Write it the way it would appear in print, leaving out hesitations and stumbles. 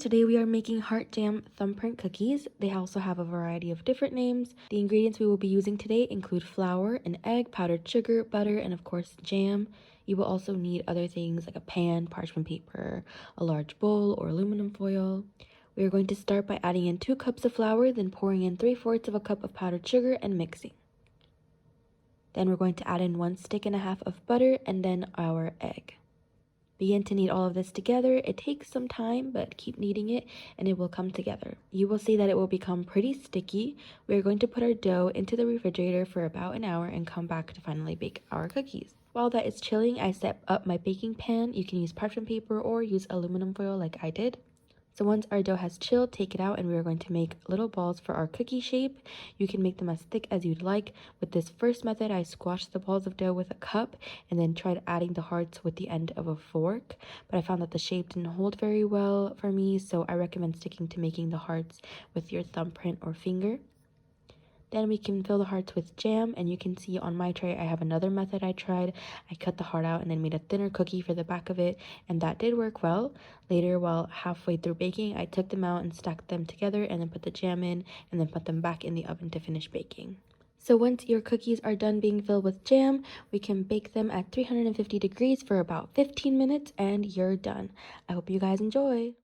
today we are making heart jam thumbprint cookies. They also have a variety of different names. The ingredients we will be using today include flour, an egg, powdered sugar, butter, and of course jam. You will also need other things like a pan, parchment paper, a large bowl, or aluminum foil. We are going to start by adding in 2 cups of flour, then pouring in 3/4 of a cup of powdered sugar and mixing. Then we're going to add in 1.5 sticks of butter and then our egg. Begin to knead all of this together. It takes some time, but keep kneading it and it will come together. You will see that it will become pretty sticky. We are going to put our dough into the refrigerator for about an hour and come back to finally bake our cookies. While that is chilling, I set up my baking pan. You can use parchment paper or use aluminum foil like I did. So once our dough has chilled, take it out and we are going to make little balls for our cookie shape. You can make them as thick as you'd like. With this first method, I squashed the balls of dough with a cup and then tried adding the hearts with the end of a fork. But I found that the shape didn't hold very well for me, so I recommend sticking to making the hearts with your thumbprint or finger. Then we can fill the hearts with jam, and you can see on my tray I have another method I tried. I cut the heart out and then made a thinner cookie for the back of it, and that did work well. Later, while halfway through baking, I took them out and stacked them together and then put the jam in and then put them back in the oven to finish baking. So once your cookies are done being filled with jam, we can bake them at 350 degrees for about 15 minutes and you're done. I hope you guys enjoy.